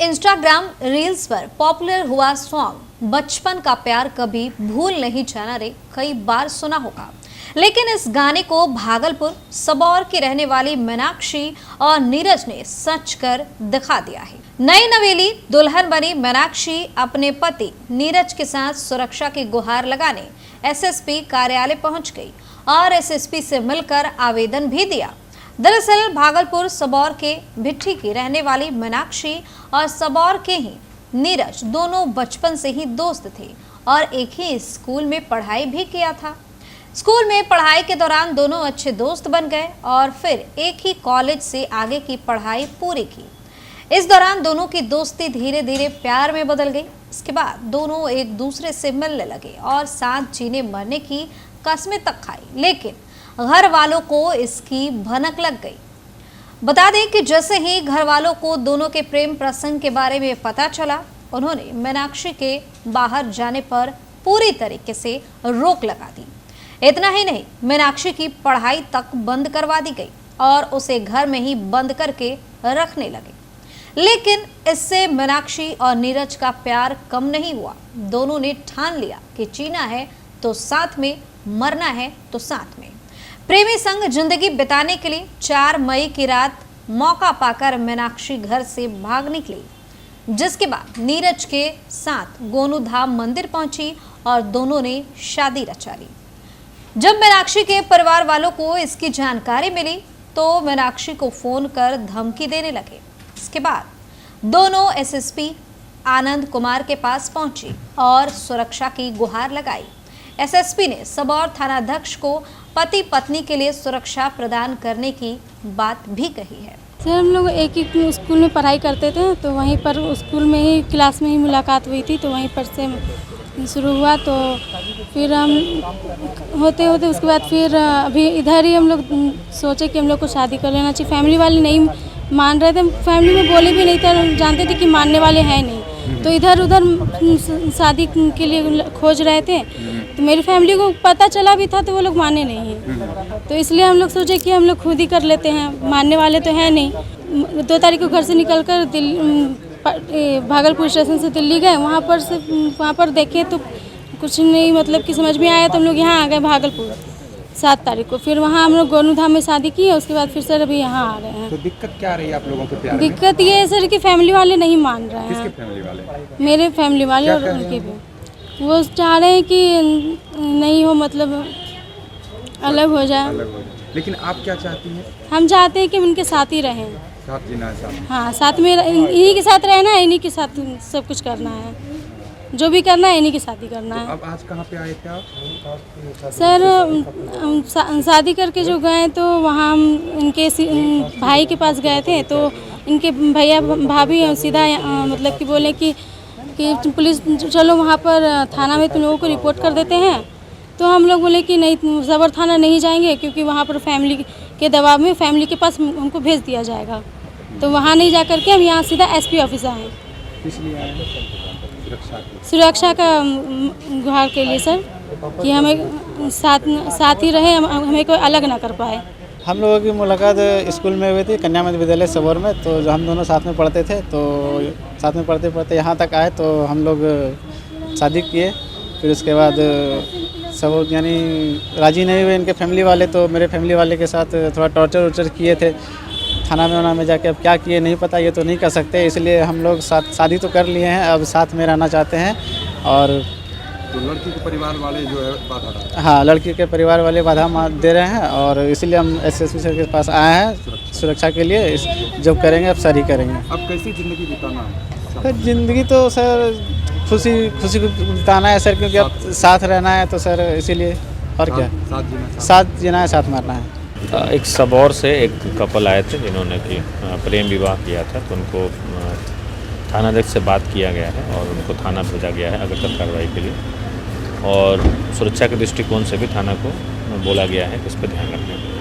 Instagram reels पर popular हुआ song बचपन का प्यार कभी भूल नहीं जाना रे कई बार सुना होगा, लेकिन इस गाने को भागलपुर सबौर की रहने वाली मीनाक्षी और नीरज ने सच कर दिखा दिया है। नई नवेली दुल्हन बनी मीनाक्षी अपने पति नीरज के साथ सुरक्षा की गुहार लगाने एसएसपी कार्यालय पहुंच गई और एसएसपी से मिलकर आवेदन भी दिया। दरअसल भागलपुर सबौर के भिट्ठी की रहने वाली मीनाक्षी और सबौर के ही नीरज दोनों बचपन से ही दोस्त थे और एक ही स्कूल में पढ़ाई भी किया था। स्कूल में पढ़ाई के दौरान दोनों अच्छे दोस्त बन गए और फिर एक ही कॉलेज से आगे की पढ़ाई पूरी की। इस दौरान दोनों की दोस्ती धीरे धीरे प्यार में बदल गई। इसके बाद दोनों एक दूसरे से मिलने लगे और साथ जीने मरने की कस्में तक खाई, लेकिन घर वालों को इसकी भनक लग गई। बता दें कि जैसे ही घर वालों को दोनों के प्रेम प्रसंग के बारे में पता चला, उन्होंने मीनाक्षी के बाहर जाने पर पूरी तरीके से रोक लगा दी। इतना ही नहीं, मीनाक्षी की पढ़ाई तक बंद करवा दी गई और उसे घर में ही बंद करके रखने लगे। लेकिन इससे मीनाक्षी और नीरज का प्यार कम नहीं हुआ। दोनों ने ठान लिया कि जीना है तो साथ में, मरना है तो साथ में। प्रेमी संग जिंदगी बिताने के लिए 4 मई की रात मौका पाकर मीनाक्षी घर से भाग निकली, जिसके बाद नीरज के साथ गोनू धाम मंदिर पहुंची और दोनों ने शादी रचा ली। जब मीनाक्षी के परिवार वालों को इसकी जानकारी मिली तो मीनाक्षी को फोन कर धमकी देने लगे। इसके बाद दोनों एसएसपी आनंद कुमार के पास पहुंची और सुरक्षा की गुहार लगाई। एसएसपी ने सबौर थानाध्यक्ष को पति पत्नी के लिए सुरक्षा प्रदान करने की बात भी कही है। सर, हम लोग एक ही स्कूल में पढ़ाई करते थे, तो वहीं पर स्कूल में ही क्लास में ही मुलाकात हुई थी, तो वहीं पर से शुरू हुआ। तो फिर हम होते होते उसके बाद फिर अभी इधर ही हम लोग सोचे कि हम लोग को शादी कर लेना चाहिए। फैमिली वाले नहीं मान रहे थे, फैमिली में बोले भी नहीं थे, हम जानते थे कि मानने वाले हैं नहीं, तो इधर उधर शादी के लिए खोज रहे थे। तो मेरी फैमिली को पता चला भी था तो वो लोग माने नहीं हैं, तो इसलिए हम लोग सोचे कि हम लोग खुद ही कर लेते हैं, मानने वाले तो हैं नहीं। 2 तारीख को घर से निकलकर भागलपुर स्टेशन से दिल्ली गए। वहाँ पर देखे तो कुछ नहीं, मतलब कि समझ में आया, तो हम लोग यहाँ आ गए भागलपुर 7 तारीख को। फिर वहाँ हम लोग गोनू धाम में शादी की, उसके बाद फिर सर अभी यहाँ आ गए हैं। तो दिक्कत क्या रही है आप लोगों को प्यार में? दिक्कत ये है सर कि फैमिली वाले नहीं मान रहे हैं। किसके फैमिली वाले? मेरे फैमिली वाले और उनके भी। वो चाह रहे हैं कि नहीं हो, मतलब अलग हो जाए। लेकिन आप क्या चाहती हैं? हम चाहते हैं कि उनके साथ ही रहें। साथ जीना है, साथ। हाँ, साथ में इन्हीं के साथ रहना है, इन्हीं के साथ सब कुछ करना है, जो भी करना है इन्हीं के साथ ही करना है। तो अब आज कहाँ पे आए थे आप? सर, हम शादी करके जो गए तो वहाँ हम इनके भाई के पास गए थे, तो इनके भैया भाभी सीधा मतलब कि बोले कि पुलिस चलो वहाँ पर थाना में तुम लोगों को रिपोर्ट कर देते हैं। तो हम लोग बोले कि नहीं, सबर थाना नहीं जाएंगे, क्योंकि वहाँ पर फैमिली के दबाव में फैमिली के पास हमको भेज दिया जाएगा। तो वहाँ नहीं जा करके हम यहाँ सीधा एसपी ऑफिस आए। इसलिए आए सुरक्षा का गुहार के लिए सर, कि हमें साथ ही रहे, हमें कोई अलग ना कर पाए। हम लोगों की मुलाकात स्कूल में हुई थी, कन्या मध्य विद्यालय सबौर में। तो जो हम दोनों साथ में पढ़ते थे, तो साथ में पढ़ते पढ़ते यहाँ तक आए, तो हम लोग शादी किए। फिर उसके बाद सब यानी राजी नहीं हुए इनके फैमिली वाले, तो मेरे फैमिली वाले के साथ थोड़ा टॉर्चर किए थे। थाना में जाके अब क्या किए नहीं पता, ये तो नहीं कर सकते, इसलिए हम लोग शादी तो कर लिए हैं, अब साथ में रहना चाहते हैं। और तो लड़की के परिवार वाले जो है बाधा, हाँ, लड़की के परिवार वाले बाधा दे रहे हैं, और इसीलिए हम एसएसपी सर के पास आए हैं सुरक्षा के लिए। जो करेंगे अब सर ही करेंगे। अब कैसी ज़िंदगी बिताना है? सर, ज़िंदगी तो सर खुशी बिताना है सर, क्योंकि अब साथ रहना है, तो सर इसीलिए। और क्या, साथ जीना है, साथ मरना है। एक सबौर से एक कपल आए थे जिन्होंने कि प्रेम विवाह किया था, तो उनको थानाध्यक्ष से बात किया गया है और उनको थाना भेजा गया है अग्रतर कार्रवाई के लिए। और सुरक्षा के दृष्टिकोण से भी थाना को बोला गया है कि इस पर ध्यान रखने के लिए।